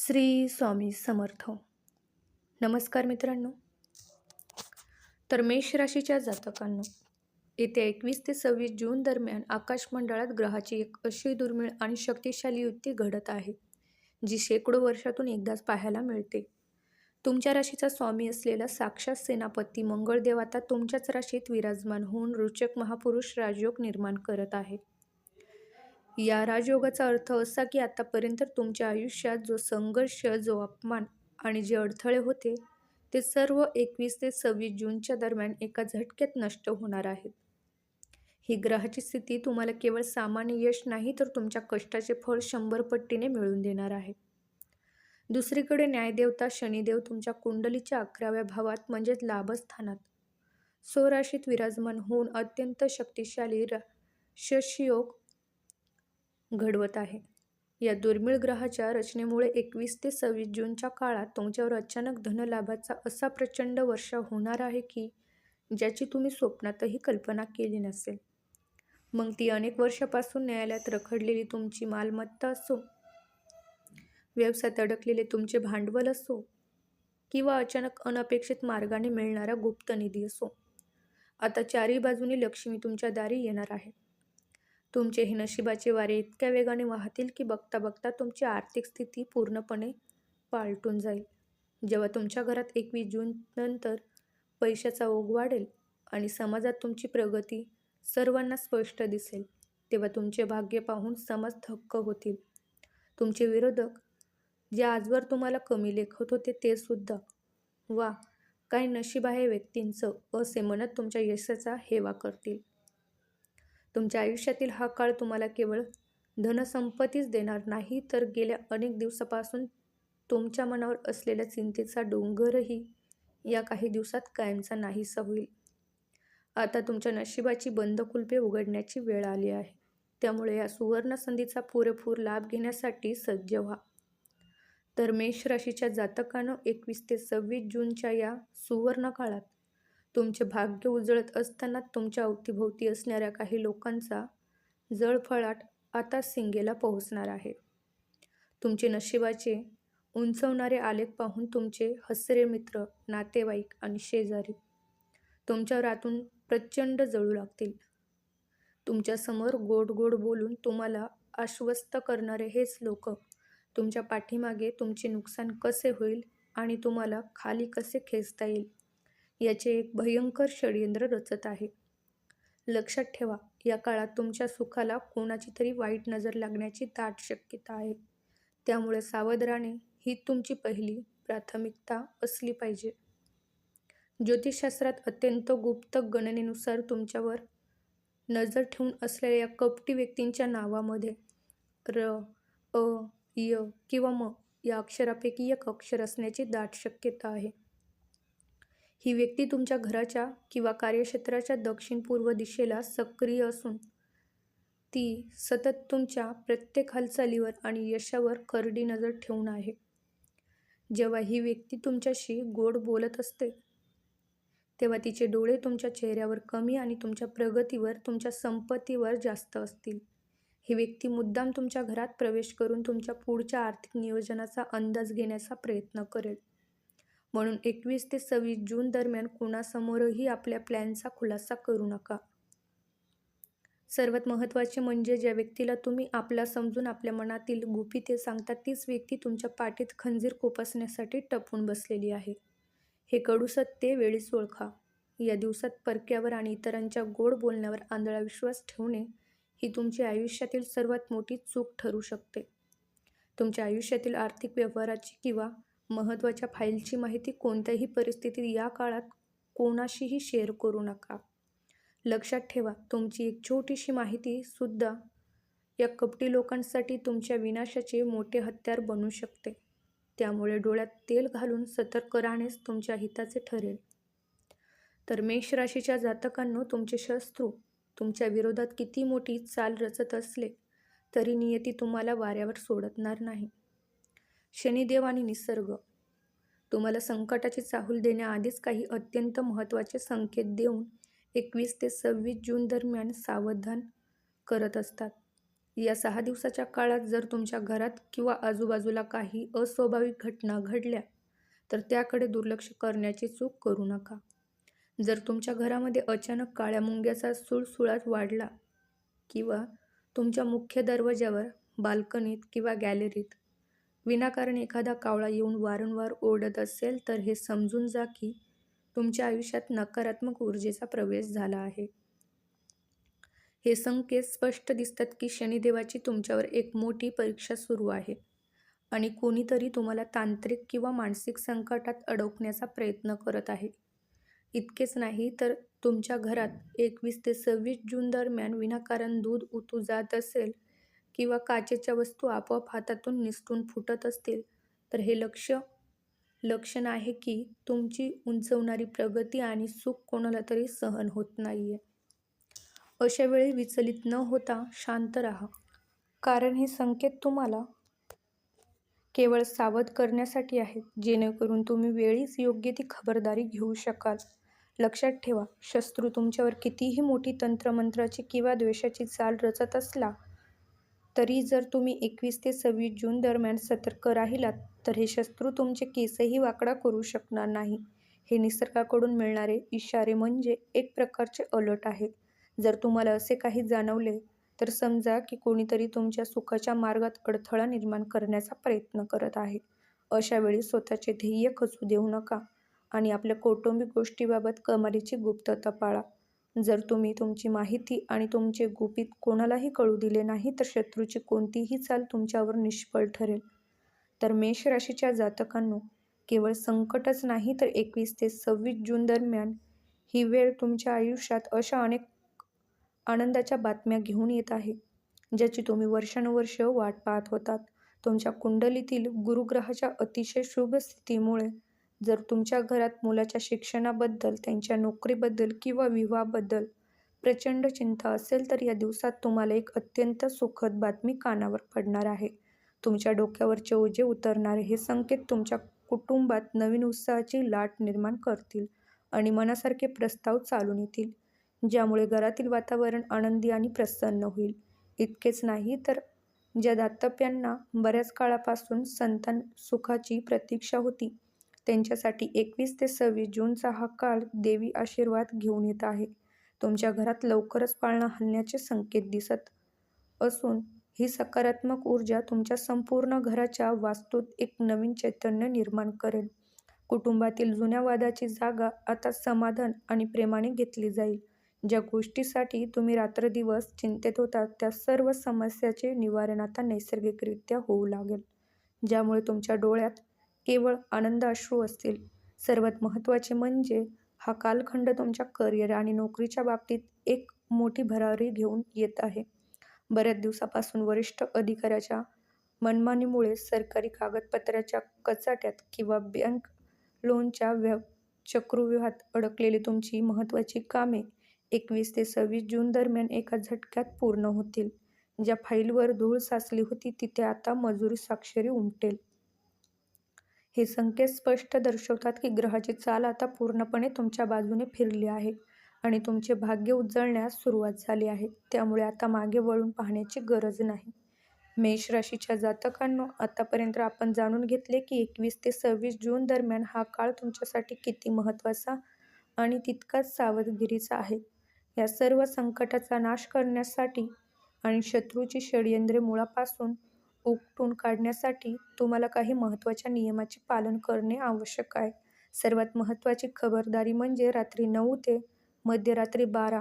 श्री स्वामी समर्थ. नमस्कार मित्रांनो. तर मेष राशीच्या जातकांनो, येत्या 21 ते 26 जून दरम्यान आकाशमंडळात ग्रहाची एक अशी दुर्मिळ आणि शक्तिशाली युती घडत आहे, जी शेकडो वर्षातून एकदाच पाहायला मिळते. तुमच्या राशीचा स्वामी असलेला साक्षात सेनापती मंगळदेव आता तुमच्याच राशीत विराजमान होऊन रोचक महापुरुष राजयोग निर्माण करत आहे. या राजयोगाचा अर्थ असा की आतापर्यंत तुमच्या आयुष्यात जो संघर्ष, जो अपमान आणि जे अडथळे होते, ते सर्व 21 ते 26 जूनच्या दरम्यान एका झटक्यात नष्ट होणार आहेत. ही ग्रहाची स्थिती तुम्हाला केवळ सामान्य यश नाही, तर तुमच्या कष्टाचे फळ 100 पटीने मिळवून देणार आहे. दुसरीकडे न्यायदेवता शनिदेव तुमच्या कुंडलीच्या 11व्या भावात म्हणजेच लाभस्थानात स्वराशीत विराजमान होऊन अत्यंत शक्तिशाली राजयोग घडवत आहे. या दुर्मिळ ग्रहाच्या रचनेमुळे 21 ते 26 जूनच्या काळात तुमच्यावर अचानक धनलाभाचा असा प्रचंड वर्षाव होणार आहे की ज्याची तुम्ही स्वप्नातही कल्पना केली नसेल. मग ती अनेक वर्षापासून न्यायालयात रखडलेली तुमची मालमत्ता असो, व्यवसायात अडकलेले तुमचे भांडवल असो, किंवा अचानक अनपेक्षित मार्गाने मिळणारा गुप्त निधी असो, आता चारही बाजूनी लक्ष्मी तुमच्या दारी येणार आहे. तुमचे हे नशिबाचे वारे इतक्या वेगाने वाहतील की बघता बघता तुमची आर्थिक स्थिती पूर्णपणे पालटून जाईल. जेव्हा तुमच्या घरात 21 जून नंतर पैशाचा ओघ वाढेल आणि समाजात तुमची प्रगती सर्वांना स्पष्ट दिसेल, तेव्हा तुमचे भाग्य पाहून समाज थक्क होतील. तुमचे विरोधक जे आजवर तुम्हाला कमी लेखत होते ते सुद्धा वा काय नशीब आहे व्यक्तींचं असे म्हणत तुमच्या यशाचा हेवा करतील. तुमच्या आयुष्यातील हा काळ तुम्हाला केवळ धनसंपत्तीच देणार नाही, तर गेल्या अनेक दिवसापासून तुमच्या मनावर असलेल्या चिंतेचा डोंगरही या काही दिवसात कायमचा नाहीसा होईल. आता तुमच्या नशिबाची बंद कुलपे उघडण्याची वेळ आली आहे. त्यामुळे या सुवर्ण संधीचा पुरेपूर लाभ घेण्यासाठी सज्ज व्हा. तर मेष राशीच्या जातकांनो, 21 ते 26 जूनच्या या सुवर्ण काळात तुमचे भाग्य उजळत असताना तुमच्या अवतीभोवती असणाऱ्या काही लोकांचा जळफळाट आता शिंगेला पोहोचणार आहे. तुमचे नशिबाचे उंचवणारे आलेख पाहून तुमचे हसरे मित्र, नातेवाईक आणि शेजारी तुमच्यावर आतून प्रचंड जळू लागतील. तुमच्यासमोर गोड गोड बोलून तुम्हाला आश्वस्त करणारे हेच लोक तुमच्या पाठीमागे तुमचे नुकसान कसे होईल आणि तुम्हाला खाली कसे खेचता येईल याचे एक भयंकर षडयंत्र रचत आहे. लक्षात ठेवा, या काळात तुमच्या सुखाला कोणाची तरी वाईट नजर लागण्याची दाट शक्यता आहे. त्यामुळे सावध राहणे ही तुमची पहिली प्राथमिकता असली पाहिजे. ज्योतिषशास्त्रात अत्यंत गुप्त गणनेनुसार तुमच्यावर नजर ठेवून असलेल्या या कपटी व्यक्तींच्या नावामध्ये र, अ, य किंवा म या अक्षरापैकी एक अक्षर असण्याची दाट शक्यता आहे. ही व्यक्ती तुमच्या घराच्या किंवा कार्यक्षेत्राच्या दक्षिण-पूर्व दिशेला सक्रिय असून ती सतत तुमच्या प्रत्येक हालचालीवर आणि यशावर करडी नजर ठेवून आहे. जेव्हा ही व्यक्ती तुमच्याशी गोड बोलत असते, तेव्हा तिचे डोळे तुमच्या चेहऱ्यावर कमी आणि तुमच्या प्रगतीवर, तुमच्या संपत्तीवर जास्त असतील. ही व्यक्ती मुद्दाम तुमच्या घरात प्रवेश करून तुमच्या पुढच्या आर्थिक नियोजनाचा अंदाज घेण्याचा प्रयत्न करेल. म्हणून 21 ते 26 जून दरम्यान कुणासमोरही आपल्या प्लॅनचा खुलासा करू नका. सर्वात महत्त्वाचे म्हणजे ज्या व्यक्तीला तुम्ही आपला समजून आपल्या मनातील गुपिते सांगता, तीच व्यक्ती तुमच्या पाठीत खंजीर खुपसण्यासाठी टपून बसलेली आहे. हे कडू सत्य वेळीच ओळखा. या दिवसात परक्यावर आणि इतरांच्या गोड बोलण्यावर आंधळा विश्वास ठेवणे ही तुमच्या आयुष्यातील सर्वात मोठी चूक ठरू शकते. तुमच्या आयुष्यातील आर्थिक व्यवहाराची किंवा महत्त्वाच्या फाईलची माहिती कोणत्याही परिस्थितीत या काळात कोणाशीही शेअर करू नका. लक्षात ठेवा, तुमची एक छोटीशी माहिती सुद्धा या कपटी लोकांसाठी तुमच्या विनाशाचे मोठे हत्यार बनू शकते. त्यामुळे डोळ्यात तेल घालून सतर्क राहणेच तुमच्या हिताचे ठरेल. तर मेष राशीच्या जातकांनो, तुमचे शत्रू तुमच्या विरोधात किती मोठी चाल रचत असले तरी नियती तुम्हाला वाऱ्यावर सोडणार नाही. शनिदेव आणि निसर्ग तुम्हाला संकटाची चाहूल देण्याआधीच काही अत्यंत महत्त्वाचे संकेत देऊन 21 ते 26 जून दरम्यान सावधान करत असतात. या 6 दिवसाच्या काळात जर तुमच्या घरात किंवा आजूबाजूला काही अस्वाभाविक घटना घडल्या, तर त्याकडे दुर्लक्ष करण्याची चूक करू नका. जर तुमच्या घरामध्ये अचानक काळ्या मुंग्याचा सुळसुळाट वाढला किंवा तुमच्या मुख्य दरवाजावर, बाल्कनीत किंवा गॅलरीत विनाकारण एखादा कावळा येऊन वारंवार ओरडत असेल, तर हे समजून जा की तुमच्या आयुष्यात नकारात्मक ऊर्जेचा प्रवेश झाला आहे. हे संकेत स्पष्ट दिसतात की शनिदेवाची तुमच्यावर एक मोठी परीक्षा सुरू आहे आणि कोणीतरी तुम्हाला तांत्रिक किंवा मानसिक संकटात अडकवण्याचा प्रयत्न करत आहे. इतकेच नाही तर तुमच्या घरात 21 ते 26 जून दरम्यान विनाकारण दूध उतू जात असेल किंवा काचेच्या वस्तू आपोआप हातातून निसटून फुटत असतील, तर हे लक्षण आहे की तुमची उंचवणारी प्रगती आणि सुख कोणाला तरी सहन होत नाहीये. अशा वेळी विचलित न होता शांत राहा. कारण हे संकेत तुम्हाला केवळ सावध करण्यासाठी आहेत, जेणेकरून तुम्ही वेळीच योग्य ती खबरदारी घेऊ शकाल. लक्षात ठेवा, शत्रू तुमच्यावर कितीही मोठी तंत्रमंत्राची किंवा द्वेषाची चाल रचत असला, तरी जर तुम्ही 21 ते 26 जून दरम्यान सतर्क राहिलात, तर हे शत्रू तुमचे केसही वाकडा करू शकणार नाही. हे निसर्गाकडून मिळणारे इशारे म्हणजे एक प्रकारचे अलर्ट आहे. जर तुम्हाला असे काही जाणवले, तर समजा की कोणीतरी तुमच्या सुखाच्या मार्गात अडथळा निर्माण करण्याचा प्रयत्न करत आहे. अशा वेळी स्वतःचे ध्येय खचू देऊ नका आणि आपल्या कौटुंबिक गोष्टीबाबत कमालीची गुप्तता पाळा. जर तुम्ही तुमची माहिती आणि तुमचे गुपित कोणालाही कळू दिले नाही, तर शत्रूची कोणतीही चाल तुमच्यावर निष्फळ ठरेल. तर मेष राशीच्या जातकांनो, केवळ संकटच नाही तर 21 ते 26 जून दरम्यान ही वेळ तुमच्या आयुष्यात अशा अनेक आनंदाच्या बातम्या घेऊन येत आहे, ज्याची तुम्ही वर्षानुवर्ष वाट पाहत होतात. तुमच्या कुंडलीतील गुरुग्रहाच्या अतिशय शुभ स्थितीमुळे जर तुमच्या घरात मुलाच्या शिक्षणाबद्दल, त्यांच्या नोकरीबद्दल किंवा विवाहाबद्दल प्रचंड चिंता असेल, तर या दिवसात तुम्हाला एक अत्यंत सुखद बातमी कानावर पडणार आहे. तुमच्या डोक्यावरचे ओझे उतरणारे हे संकेत तुमच्या कुटुंबात नवीन उत्साहाची लाट निर्माण करतील आणि मनासारखे प्रस्ताव चालून येतील, ज्यामुळे घरातील वातावरण आनंदी आणि प्रसन्न होईल. इतकेच नाही तर ज्या दाम्पत्यांना बऱ्याच काळापासून संतान सुखाची प्रतीक्षा होती, त्यांच्यासाठी 21 ते 26 जूनचा हा काळ देवी आशीर्वाद घेऊन येत आहे. तुमच्या घरात लवकरच पाळणा हलण्याचे संकेत दिसत असून ही सकारात्मक ऊर्जा तुमच्या संपूर्ण घराच्या वास्तूत एक नवीन चैतन्य निर्माण करेल. कुटुंबातील जुन्या वादाची जागा आता समाधान आणि प्रेमाने घेतली जाईल. ज्या गोष्टीसाठी तुम्ही रात्रदिवस चिंतेत होता, त्या सर्व समस्याचे निवारण आता नैसर्गिकरित्या होऊ लागेल, ज्यामुळे तुमच्या डोळ्यात केवळ आनंदाश्रू असतील. सर्वात महत्त्वाचे म्हणजे हा कालखंड तुमच्या करिअर आणि नोकरीच्या बाबतीत एक मोठी भरारी घेऊन येत आहे. बऱ्याच दिवसापासून वरिष्ठ अधिकाऱ्याच्या मनमानीमुळे सरकारी कागदपत्राच्या कचाट्यात किंवा बँक लोनच्या चक्रव्यूहात अडकलेली तुमची महत्त्वाची कामे 21 ते 26 जून दरम्यान एका झटक्यात पूर्ण होतील. ज्या फाईलवर धूळ साचली होती, तिथे आता मंजुरी स्वाक्षरी उमटेल. हे संकेत स्पष्ट दर्शवतात की ग्रहाची चाल आता पूर्णपणे तुमच्या बाजूने फिरली आहे आणि तुमचे भाग्य उजळण्यास सुरुवात झाली आहे. त्यामुळे आता मागे वळून पाहण्याची गरज नाही. मेष राशीच्या जातकांनो, आतापर्यंत आपण जाणून घेतले की 21 ते 26 जून दरम्यान हा काळ तुमच्यासाठी किती महत्त्वाचा आणि तितकाच सावधगिरीचा आहे. या सर्व संकटाचा नाश करण्यासाठी आणि शत्रूची षड्यंत्रे मुळापासून उपटून काढण्यासाठी तुम्हाला काही महत्त्वाच्या नियमाचे पालन करणे आवश्यक आहे. सर्वात महत्त्वाची खबरदारी म्हणजे रात्री 9 ते मध्यरात्री 12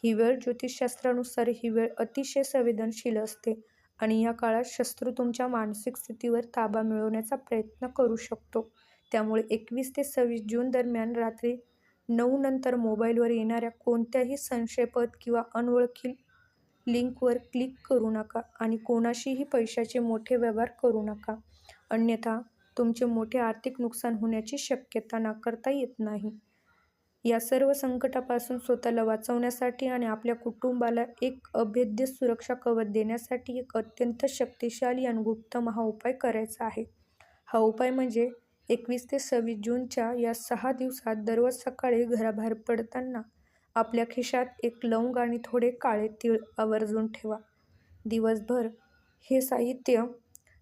ही वेळ ज्योतिषशास्त्रानुसार ही वेळ अतिशय संवेदनशील असते आणि या काळात शत्रू तुमच्या मानसिक स्थितीवर ताबा मिळवण्याचा प्रयत्न करू शकतो. त्यामुळे 21 ते 26 जून दरम्यान रात्री 9 नंतर मोबाईलवर येणाऱ्या कोणत्याही संशयास्पद किंवा अनोळखी लिंकवर क्लिक करू नका आणि कोणाशीही पैशाचे मोठे व्यवहार करू नका. अन्यथा तुमचे मोठे आर्थिक नुकसान होण्याची शक्यता नाकारता येत नाही. या सर्व संकटापासून स्वतःला वाचवण्यासाठी आणि आपल्या कुटुंबाला एक अभेद्य सुरक्षा कवच देण्यासाठी एक अत्यंत शक्तिशाली आणि गुप्त महाउपाय करायचा आहे. हा उपाय म्हणजे 21 ते 26 जूनच्या या 6 दिवसात दररोज सकाळी घराबाहेर पडताना आपल्या खिशात एक लवंग आणि थोडे काळे तीळ आवर्जून ठेवा. दिवसभर हे साहित्य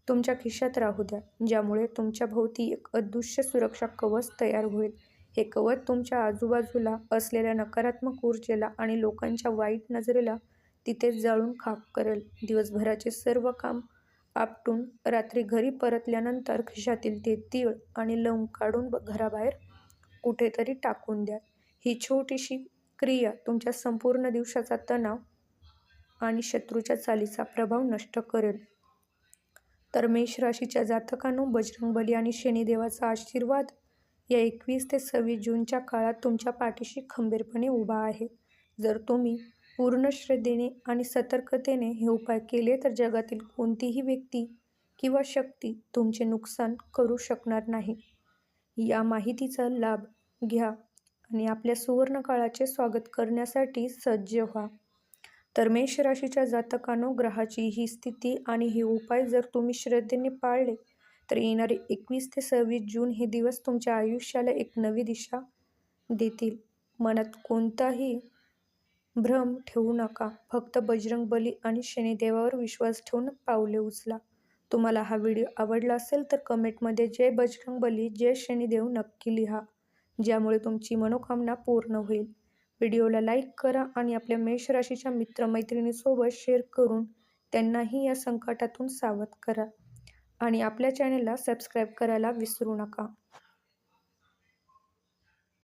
तुमच्या खिशात राहू द्या, ज्यामुळे तुमच्या भोवती एक अदृश्य सुरक्षा कवच तयार होईल. हे कवच तुमच्या आजूबाजूला असलेल्या नकारात्मक ऊर्जेला आणि लोकांच्या वाईट नजरेला तिथेच जाळून खाक करेल. दिवसभराचे सर्व काम आपटून रात्री घरी परतल्यानंतर खिशातील ते तीळ आणि लवंग काढून घराबाहेर कुठेतरी टाकून द्या. ही छोटीशी क्रिया तुमच्या संपूर्ण दिवसाचा तणाव आणि शत्रूच्या चालीचा प्रभाव नष्ट करेल. तर मेष राशीच्या जातकांनो, बजरंगबली आणि शनिदेवाचा आशीर्वाद या 21 ते 26 जूनच्या काळात तुमच्या पाठीशी खंबीरपणे उभा आहे. जर तुम्ही पूर्ण श्रद्धेने आणि सतर्कतेने हे उपाय केले तर जगातील कोणतीही व्यक्ती किंवा शक्ती तुमचे नुकसान करू शकणार नाही. या माहितीचा लाभ घ्या आणि आपल्या सुवर्ण काळाचे स्वागत करण्यासाठी सज्ज व्हा. तर मेष राशीच्या जातकांनो, ग्रहाची ही स्थिती आणि हे उपाय जर तुम्ही श्रद्धेने पाळले तर येणारे 21 ते 26 जून हे दिवस तुमच्या आयुष्याला एक नवी दिशा देतील. मनात कोणताही भ्रम ठेवू नका. फक्त बजरंगबली आणि शनिदेवावर विश्वास ठेवून पावले उचला. तुम्हाला हा व्हिडिओ आवडला असेल तर कमेंटमध्ये जय बजरंगबली, जय शनिदेव नक्की लिहा, ज्यामुळे तुमची मनोकामना पूर्ण होईल. व्हिडिओला लाईक करा आणि आपल्या मेष राशीच्या मित्रमैत्रिणींसोबत शेअर करून त्यांनाही या संकटातून सावध करा आणि आपल्या चॅनेलला सबस्क्राईब करायला विसरू नका.